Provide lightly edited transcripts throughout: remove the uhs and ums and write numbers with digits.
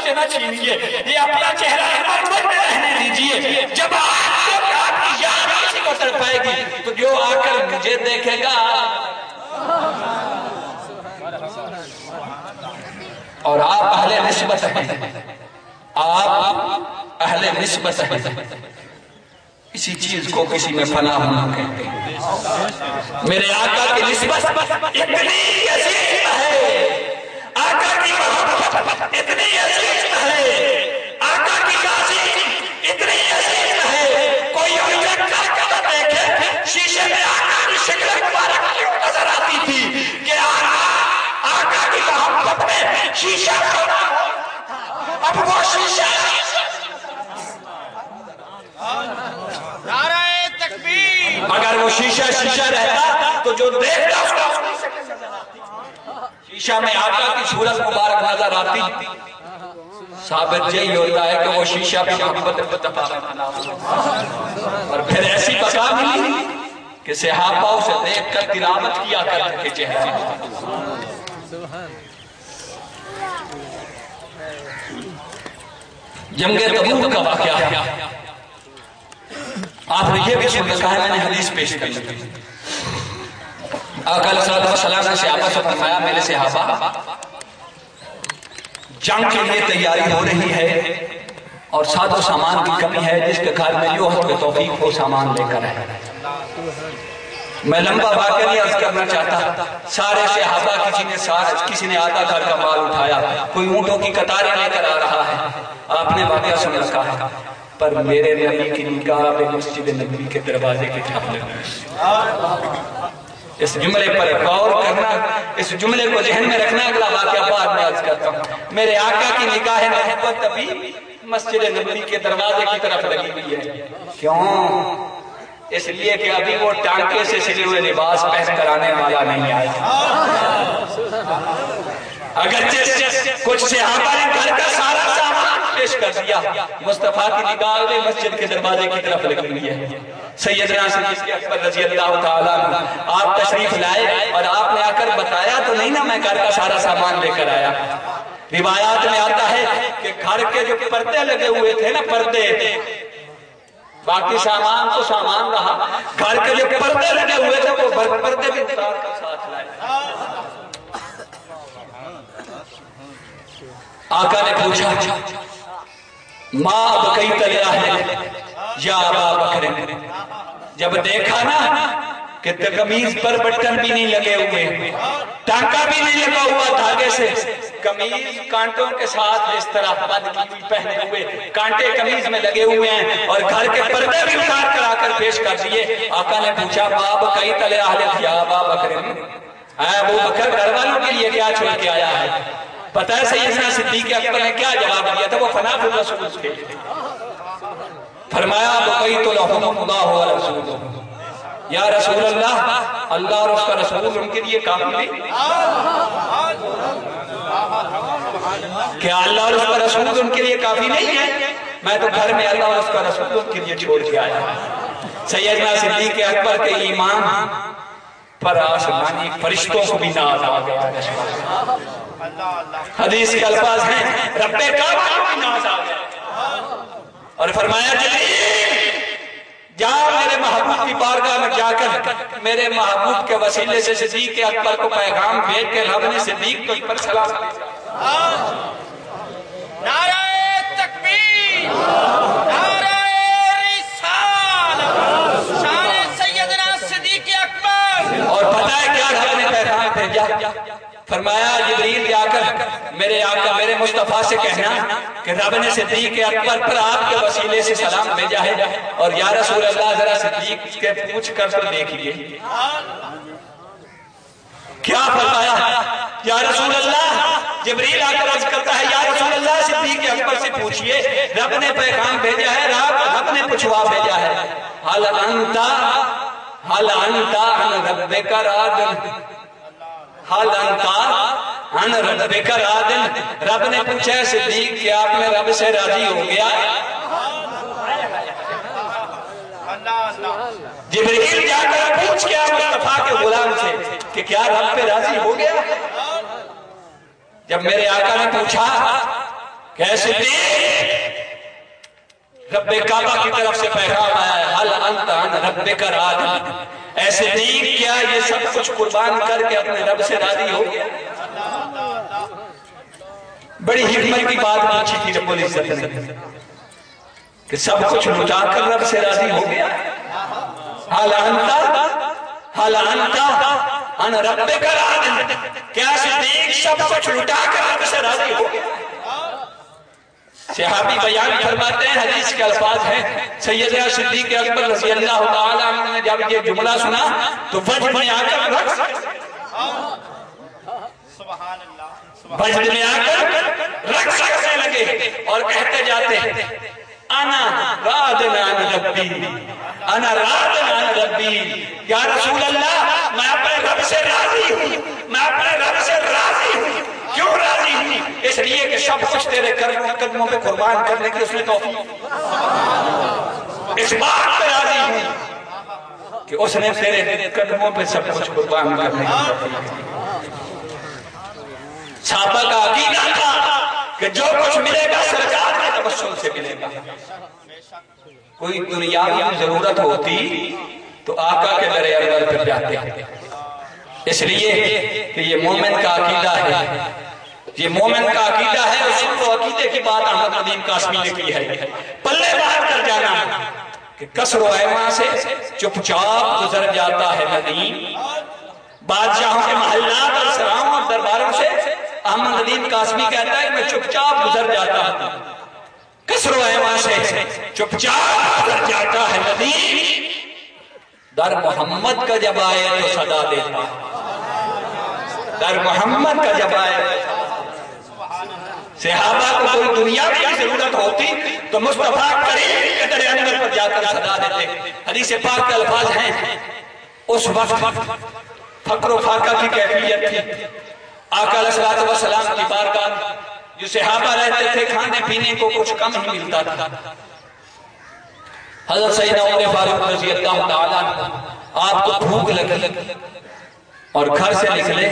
سے نہ چھینیے، یہ اپنا چہرہ مرمت میں رہنے دیجیے، جب آپ کی یاد کسی کو تڑپائے گی تو جو آ کر مجھے دیکھے گا اور آپ اہل نسبت ہیں، آپ اہل نسبت ہیں، اسی چیز کو کسی میں فنا ہونا کہتے ہیں۔ میرے آقا کی نسبت اتنی عظیم ہے، آقا کی محبت اتنی عظیم ہے، آقا کی تعظیم اتنی عظیم ہے، کوئی انجھے کر دیکھے شیشے میں آقا کی شکل مبارک کیوں نظر آتی تھی کہ آقا کی محبت میں شیشہ ہونا ہوتا، اب وہ شیشہ نعرہ تکبیر، اگر وہ شیشہ رہتا تو جو دیکھتا اس کو شیشہ میں آقا کی صورت مبارک نظر آتی، ثابت یہی ہوتا ہے کہ وہ شیشہ بھی محبت اور پھر ایسی بقا ملی کہ صحابہ اسے دیکھ کر تلاوت کیا کرتے تھے چہرے۔ جنگ تبوک کا واقعہ آپ نے یہ بھی سن رکھا ہے، میں نے حدیث پیش کی۔ آقا علیہ السلام نے صحابہ سے فرمایا، میرے صحابہ جنگ کے لیے تیاری ہو رہی ہے اور ساز و سامان کی کمی ہے، جس کے گھر میں جو حق توفیق ہو سامان لے کر ہے۔ میں لمبا واقعہ نہیں عرض کرنا چاہتا، سارے صحابہ کسی نے آدھا گھر کا مال اٹھایا، کوئی اونٹوں کی قطاریں لے کر آ رہا ہے، آپ نے واقعہ سن رکھا ہے، پر میرے نبی کی نگاہ پہ مسجد نبوی کے دروازے کی طرف لگی۔ اس جملے پر غور کرنا، اس جملے کو ذہن میں رکھنا، اگلا واقعہ بعد میں عرض کرتا ہوں۔ میرے آقا کی نگاہ محبت ابھی مسجد نبوی کے دروازے کی طرف لگی ہوئی ہے۔ کیوں؟ اس لیے کہ ابھی وہ ٹانکے سے سلے ہوئے لباس پہن کر آنے والا نہیں آیا۔ اگرچہ کچھ صحابہ نے گھر کا سارا سامان پیش کر دیا، مصطفیٰ کی نگاہ مسجد کے دروازے کی طرف لگی ہوئی ہے۔ سیدنا صدیق اکبر رضی اللہ تعالیٰ عنہ آپ تشریف لائے اور آپ نے آ کر بتایا تو نہیں نا میں گھر کا سارا سامان لے کر آیا۔ روایات میں آتا ہے کہ گھر کے جو پردے لگے ہوئے تھے نا، پردے، باقی سامان تو سامان رہا، گھر کے جو پردے لگے ہوئے تھے وہ پردے بھی اتار کر ساتھ لائے۔ آقا نے پوچھا، ماں بقیت للہ یا ابا بکر، جب دیکھا نا کہ قمیض پر بٹن بھی نہیں لگے ہوئے، ٹانکا بھی نہیں لگا ہوا دھاگے سے، قمیض کانٹوں کے ساتھ اس طرح بند کی ہوئی پہنے ہوئے، کانٹے قمیض میں لگے ہوئے ہیں اور گھر کے پردے بھی اتار کر آ کر پیش کر دیے۔ آقا نے پوچھا، ماں بقیت للہ یا ابا بکر، اے ابو بکر گھر والوں کے لیے کیا چھوڑ کے آیا ہے؟ پتہ ہے سیدنا صدیق اکبر نے کیا جواب دیا تھا؟ وہ فنا فی الرسول تھے۔ فرمایا، بقیت لہم اللہ ورسولہ، یا رسول اللہ، اللہ اور اس کا رسول ان کے لیے کافی نہیں؟ کیا اللہ اور اس کا رسول ان کے لیے کافی نہیں ہے؟ میں تو گھر میں اللہ اور اس کا رسول ان کے لیے چھوڑ کے آیا۔ سیدنا صدیق اکبر کے ایمان پر آسمانی فرشتوں کو بھی ناز آ گیا۔ حدیث کے الفاظ ہیں، رب کعبہ کو بھی ناز آ گیا اور فرمایا، جبریل جا میرے محبوب کی بارگاہ میں جا کر میرے محبوب کے وسیلے سے صدیق اکبر کو پیغام بھیج کے رب نے صدیق کو پر سلام بھیجا۔ نعرہ تکبیر، نعرہ رسالت، شان سیدنا صدیق اکبر۔ اور پتہ ہے کیا رب نے پیغام بھیجا؟ فرمایا، جبریل جا کر میرے آقا میرے مصطفیٰ سے کہنا کہ رب نے صدیق اکبر پر آپ کے وسیلے سے سلام بھیجا ہے، اور یا رسول اللہ ذرا صدیق کے پوچھ کر تو دیکھیے۔ کیا فرمایا؟ یا رسول اللہ، جبریل آ کر عرض کرتا ہے، یا رسول اللہ صدیق اکبر سے پوچھئے، رب نے پیغام بھیجا ہے، رب نے پوچھوا بھیجا ہے، حل انتا عن ربک راضٍ، حل انتا عن ربک راضٍ، رب نے پوچھا ہے صدیق کہ آپ نے رب سے راضی ہو گیا؟ جبریل جا کر پوچھ گیا مصطفیٰ کے غلام سے کہ کیا رب پہ راضی ہو گیا؟ جب میرے آقا نے پوچھا کیسے رب کعبہ کی طرف سے پیغام آیا ہے حل انت عن ربک راضی، ایسے نہیں کیا یہ سب کچھ قربان کر کے اپنے رب سے راضی ہو گیا؟ بڑی حکمت کی بات پوچھی تھی رب العزت نے کہ سب کچھ لٹا کر رب سے راضی ہو گیا۔ حل انت عن ربک راضی، کیا صدیق سب کچھ لٹا کر رب سے راضی ہو گیا؟ صحابی بیان فرماتے ہیں، حدیث کے الفاظ ہیں، سیدنا صدیق اکبر رضی اللہ تعالیٰ عنہ نے جب یہ جملہ سنا تو وجد میں آ کر رقص کرنے لگے اور کہتے جاتے ہیں انا راضٍ عن ربی، انا راضٍ عن ربی، یا رسول اللہ میں اپنے رب سے راضی ہوں، میں اپنے رب سے راضی ہوں۔ کیوں راضی ہوں؟ اس لیے کہ سب کچھ تیرے قدموں پہ قربان کرنے کی اس نے توفیق، اس بات پہ راضی ہوں کہ اس نے تیرے قدموں پہ سب کچھ قربان کرنے کی توفیق۔ صحابہ کا عقیدہ تھا کہ جو کچھ ملے گا سرکار کے توسل سے ملے گا۔ کوئی دنیاوی ضرورت ہوتی تو آقا کے در انور پہ جاتے ہیں، اس لیے کہ یہ مومن کا عقیدہ ہے، یہ مومن کا عقیدہ ہے۔ اور سن کو عقیدے کی بات احمد ندیم قاسمی نے کی ہے، پلے باہر کر جانا کہ کسر و ایما سے چپ چاپ گزر جاتا ہے ندیم، بادشاہوں کے محلات اور سراؤں اور درباروں سے احمد ندیم قاسمی کہتا ہے کہ میں چپ چاپ گزر جاتا ہوں، کسر و ایما سے چپ چاپ گزر جاتا ہے ندیم، در محمد کا جب آئے تو صدا دیتا، در محمد کا جب آئے۔ صحابہ کو کوئی دنیا کی ضرورت ہوتی تو مصطفیٰ کریم کے در انور پر جا کر صدا دیتے۔ حدیث پاک کے الفاظ ہیں، اس وقت فقر و فاقہ کی کیفیت تھی، آقا علیہ السلام کی بارگاہ جو صحابہ رہتے تھے کھانے پینے کو کچھ کم ہی ملتا تھا۔ حضرت سیدنا عمر فاروق رضی اللہ تعالیٰ آپ کو بھوک لگی اور گھر سے نکلے،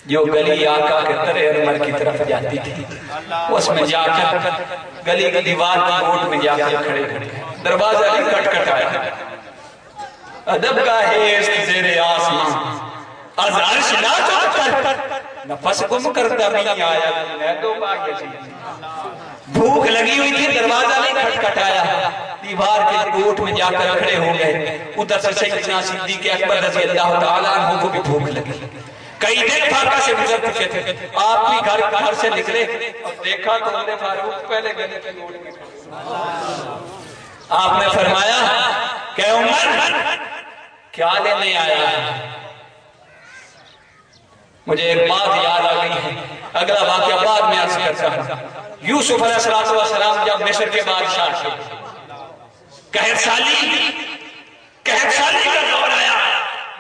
جو گلی آقا کے در انور کی طرف جاتی تھی اس میں جا کر گلی کی دیوار کی کوٹ میں جا کر کھڑے دروازہ بھی کٹ کٹ آیا، ادب کا حیث زیر آسمان از عرش نہ کر نفس گم کر دمی آیا، بھوک لگی ہوئی تھی، دروازہ بھی کٹ کٹ آیا، دیوار کے کوٹ میں جا کر کھڑے ہو گئے۔ ادھر سے سیدنا صدیق اکبر رضی اللہ تعالیٰ عنہ کو بھی بھوک لگی، کئی دن فاقہ سے گزر چکے تھے، آپ بھی گھر سے نکلے اور دیکھا تو عمر فاروق پہلے گلے کی اوٹ میں کھڑے۔ آپ نے فرمایا کہ عمر کیا لینے آیا ہے؟ مجھے ایک بات یاد آ گئی ہے، اگلا واقعہ بعد میں عرض کرتا ہوں۔ یوسف علیہ السلام جب مصر کے بادشاہ تھے، قحط سالی کا دور آیا،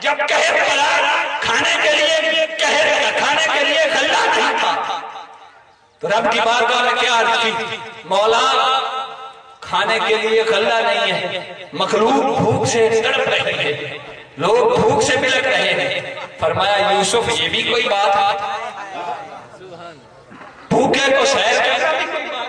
جب قحط پڑا کھانے کے لیے غلہ نہیں تھا تو رب کی بارگاہ میں کیا عرض کی، مولا کھانے کے لیے غلہ نہیں ہے، مخلوق بھوک سے تڑپ رہی ہے، لوگ بھوک سے بلک رہے ہیں۔ فرمایا یوسف یہ بھی کوئی بات ہے، بھوکے کو سیر کرنا بھی کوئی بات۔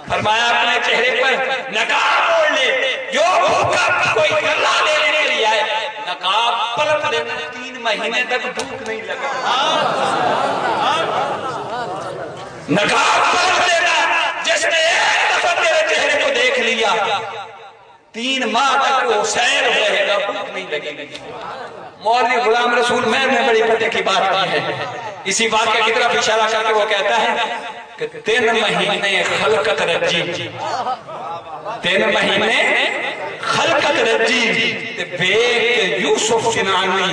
فرمایا اپنے چہرے پر نقاب اوڑھ لے، جو بھوکا کوئی غلہ لینے کے لیے آئے نقاب پلٹ دینا، 3 مہینے تک بھوک نہیں لگا۔ نقاب پلٹ دینا، جس نے ایک دفعہ تیرے چہرے کو دیکھ لیا 3 ماہ تک وہ سیر رہے گا، بھوک نہیں لگے گی۔ مولوی غلام رسول میر نے بڑی پتے کی بات کی ہے، اسی واقعے کی طرف اشارہ کر کے وہ کہتا ہے کہ 3 مہینے خلقت رجی، 3 مہینے خلقت رجی بیک یوسف کنانی،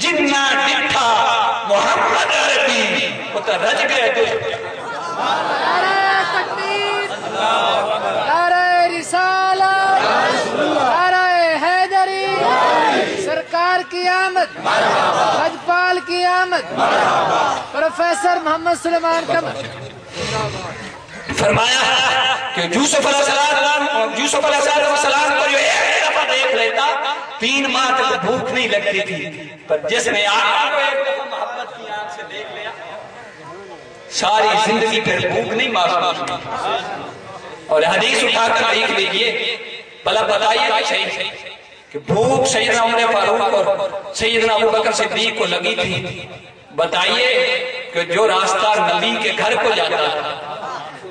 جنہ ڈٹھا محمد عربی وہ تو رج گئے تھے۔ نعرہ تکبیر، نعرہ رسالت، نعرہ حیدری، سرکار کی آمد، حجپال کی آمد، پروفیسر محمد سلیمان قمر۔ فرمایا کہ یوسف علیہ السلام کو جو ایک دفعہ دیکھ لیتا 3 ماہ تک بھوک نہیں لگتی تھی، پر جس نے آقا کو ایک دفعہ محبت کی آنکھ سے دیکھ لیا ساری زندگی پھر بھوک نہیں محسوس ہوئی. اور حدیث اٹھا کر دیکھ لیجئے، بھلا بتائیے صحیح کہ بھوک سیدنا عمر فاروق اور سیدنا ابوبکر صدیق کو لگی تھی. بتائیے کہ جو راستہ نبی کے گھر کو جاتا تھا،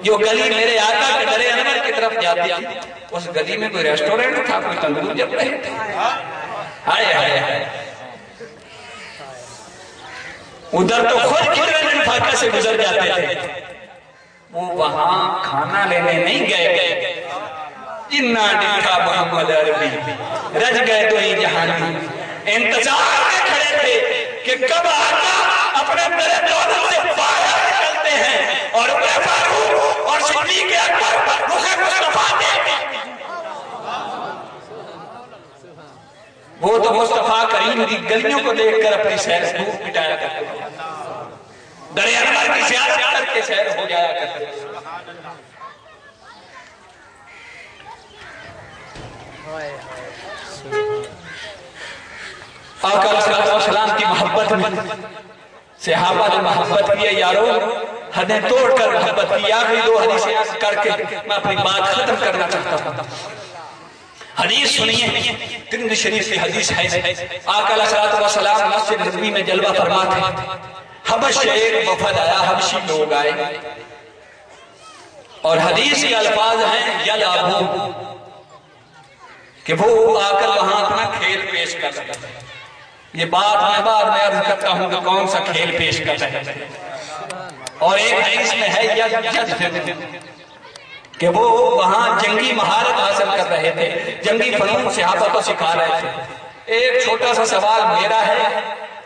جو گلی میرے آقا کے در انور کی طرف جاتی تھی، اس گلی میں کوئی ریسٹورنٹ تھا، کوئی تندور جب رہے تھے؟ ہائے ہائے ہائے، ادھر تو خود کتنے فاقہ سے گزر جاتے تھے، وہ وہاں کھانا لینے نہیں گئے. جنہ دیکھا محمد عربی رج گئے تو ہی جہانی، انتظار میں کھڑے تھے کہ کب آقا اپنے در دولت سے باہر نکلتے ہیں اور عمر فاروق اور صدیق اکبر رخ مصطفیٰ دیکھتے ہیں. وہ تو مصطفیٰ کریم کی گلیوں کو دیکھ کر اپنی سیر سے دھوپ مٹایا کرتے ہیں، در انور کی زیارت کر کے سیر ہو جایا کرتے ہیں. آقا علیہ السلام کی محبت میں صحابہ نے محبت کی. یارو حدیں توڑ کر محبت کی. آخری دو حدیثیں کر کے میں اپنی بات ختم کرنا چاہتا ہوں. حدیث سنیے، ترمذی شریف کی حدیث ہے. آقا علیہ السلام مسجد نبوی میں جلوہ فرما تھے. حبش سے ایک وفد آیا، حبشی لوگ آئے، اور حدیث کے الفاظ ہیں یلعبون، کہ وہ آ کر وہاں اپنا کھیل پیش کر سکتے ہیں. یہ بات میں بعد میں عرض کرتا ہوں کہ کون سا کھیل پیش کر رہے ہیں. اور ایک حدیث میں ہے کہ وہ وہاں جنگی مہارت حاصل کر رہے تھے، جنگی فنون صحابہ کو سکھا رہے تھے. ایک چھوٹا سا سوال میرا ہے،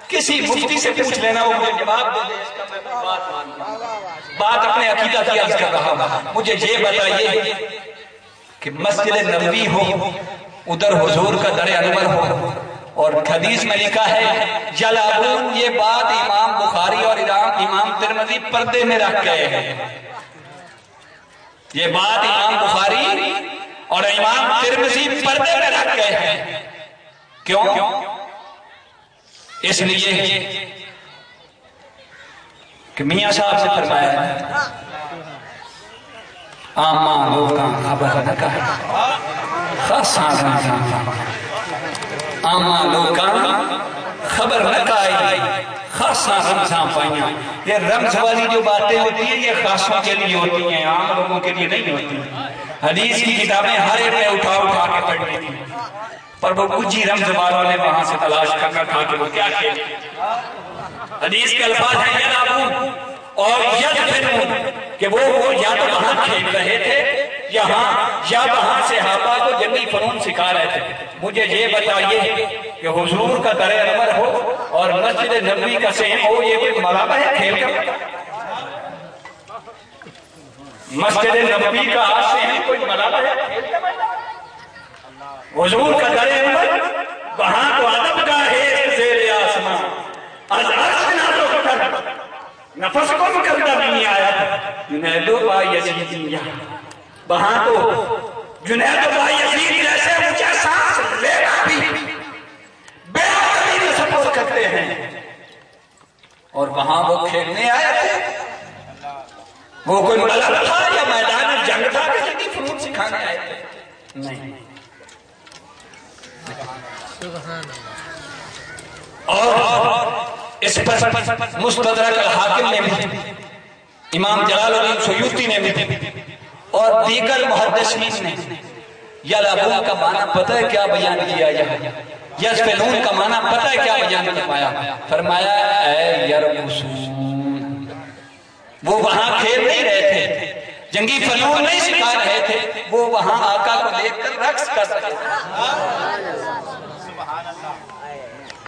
کسی مفتی سے پوچھ لینا، وہ مجھے جواب دے دے، اس کا میں بات مانتا ہوں. بات اپنے عقیدہ کی عرض کر رہا ہوں. مجھے یہ بتائیے کہ مسجد نبوی ہو، ادھر حضور کا در انور ہو، اور حدیث میں لکھا ہے یلعبون، یہ بات امام بخاری اور امام ترمذی پردے میں رکھ گئے ہیں. یہ بات امام بخاری اور امام ترمذی پردے میں رکھ گئے ہیں. کیوں؟ اس لیے کہ میاں صاحب سے فرمایا ہے آمان لوکاں خبر نہ کہا خاصاں رمضان، آمان لوکاں خبر نہ کہائی خاصاں رمضان پائیاں. یہ رمض والی جو باتیں ہوتی ہیں یہ خاصوں کے لیے ہوتی ہیں، عام لوگوں کے لیے نہیں ہوتی. حدیث کی کتابیں ہر ایک میں اٹھا اٹھا کے پڑھنی تھی، پر وہ کچھ ہی رمض والوں نے وہاں سے تلاش کرنا تھا کہ وہ کیا کھیل. حدیث کے الفاظ ہیں یلعبون اور یدفنون، کہ وہ یا تو وہاں کھیل رہے تھے یا وہاں صحابہ کو جنگی فنون سکھا رہے تھے. مجھے یہ بتائیے کہ حضور کا در انور ہو اور مسجد نبوی کا سین ہو، یہ کوئی ملابہ ہے کھیل کا؟ مسجد نبوی کا سین کوئی ملابہ ہے کھیل کا؟ حضور کا در انور وہاں تو ادب کا ہے زیر آسمان، از عرش نازک کر نفس کو مکردہ نہیں آیا. جنید و با یزیدیہ، وہاں تو جنید و با یزید جیسے اونچا سانس لینا بھی بے عقلی میں سپورٹ کرتے ہیں، اور وہاں وہ کھیلنے آئے تھے. وہ کوئی ملک تھا یا میدان جنگ تھا کہ جنگی فنون سکھانے آئے تھے؟ نہیں. اور اس پر مستدرک الحاکم نے بھی، امام جلال الدین سیوطی نے بھی، اور دیگر محدثین نے یلعبون کا معنی پتہ ہے کیا بیان کیا؟ یزفنون کا معنی پتہ ہے کیا بیان فرمایا؟ فرمایا اے یرقصون، وہ وہاں کھیل نہیں رہے تھے، جنگی فنون نہیں سکھا رہے تھے، وہ وہاں آقا کو دیکھ کر رقص کر رہے تھے.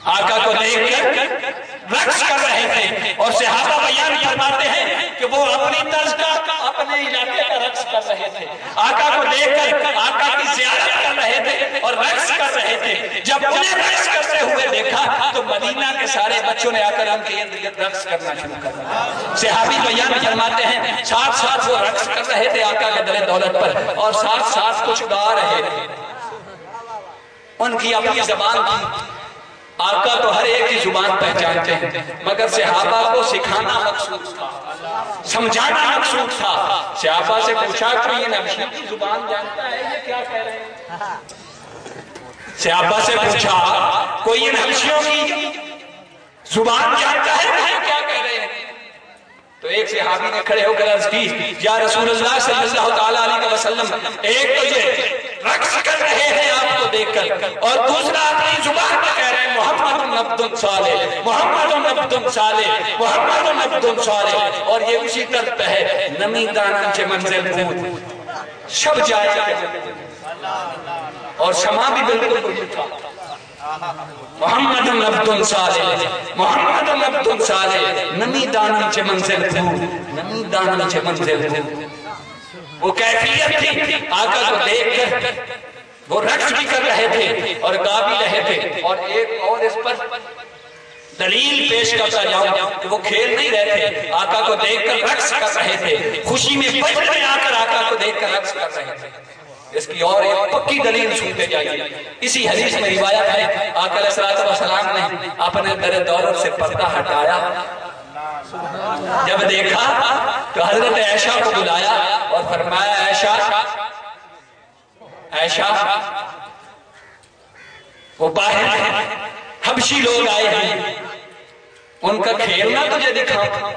آقا کو دیکھ کر رقص کر رہے تھے. اور صحابہ بیان فرماتے ہیں کہ وہ اپنی طرز کا اپنے علاقے کا رقص کر رہے تھے. آقا کو دیکھ کر آقا کی زیارت کر رہے تھے اور رقص کر رہے تھے. جب انہیں رقص کرتے ہوئے دیکھا تو مدینہ کے سارے بچوں نے آ کر ان کے ارد گرد رقص کرنا شروع کر دیا. صحابی بیان فرماتے ہیں ساتھ ساتھ وہ رقص کر رہے تھے آقا کے در دولت پر، اور ساتھ ساتھ کچھ گا رہے تھے. ان کی اپنی زبان تھی، آقا تو ہر ایک کی زبان پہچانتے ہیں، مگر صحابہ کو سکھانا مقصود تھا، سمجھانا مقصود تھا۔ صحابہ سے پوچھا کوئی ان حبشیوں کی زبان جانتا ہے، یہ کیا کہہ رہے ہیں؟ صحابہ سے پوچھا کوئی ان حبشیوں کی زبان جانتا ہے، یہ کیا کہہ رہے ہیں؟ تو ایک صحابی نے کھڑے ہو کر عرض کی یا رسول اللہ صلی اللہ تعالیٰ علیہ وسلم، ایک تو یہ رقص کر رہے ہیں آپ کو دیکھ کر، اور دوسرا اپنی زبان میں کہہ رہے ہیں محمد عبد صالح، محمد عبد صالح، محمد عبد صالح، اور یہ اسی طرف پہ ہے نمی دانم چے منزل بود شب جائے گا، اور شما بھی بالکل بجھو تھا محمد عبد صالح، محمد عبد صالح، نمی دانم چے منزل بود، نمی دانم چے منزل بود۔ وہ کیفیت تھی، آقا کو دیکھ کر وہ رقص بھی کر رہے تھے اور گا بھی رہے تھے، اور ایک اور اس پر دلیل پیش کرتا جاؤں کہ وہ کھیل نہیں رہے تھے، آقا کو دیکھ کر رقص کر رہے تھے، خوشی میں بجھ میں آ کر آقا کو دیکھ کر رقص کر رہے تھے۔ اس کی اور ایک پکی دلیل سنتے جائیے، اسی حدیث میں روایت ہے آقا علیہ السلام نے اپنے در دولت سے پردہ ہٹایا، جب دیکھا تو حضرت عائشہ کو بلایا اور فرمایا عائشہ، عائشہ وہ باہر ہیں، حبشی لوگ آئے ہیں، ان کا کھیلنا تجھے دکھاؤں،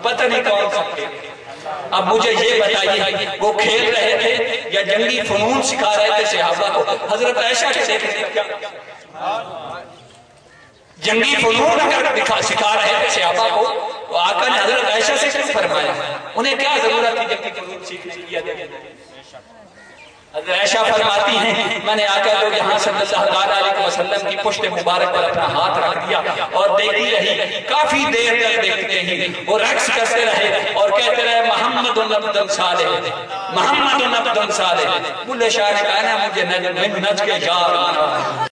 پتہ نہیں کون سا کھیل۔ اب مجھے یہ بتائیے وہ کھیل رہے تھے یا جنگی فنون سکھا رہے تھے صحابہ کو؟ حضرت عائشہ کے دیکھتے کیا جنگی فنون اگر سکھا رہے تھے صحابہ کو تو آقا نے حضرت عائشہ سے کیوں فرمایا؟ انہیں کیا ضرورت تھی جنگی فنون سیکھنے کی؟ حضرت عائشہ فرماتی ہیں میں نے آقا کو یہاں صلی اللہ علیہ وسلم کی پشت مبارک پر اپنا ہاتھ رکھ دیا اور دیکھتی رہی، کافی دیر تک دیکھتے ہی وہ رقص کرتے رہے اور کہتے رہے محمد عبد صالح، محمد عبد صالح۔ بلے شاہ نے کہا نا مجھے نچ کے یار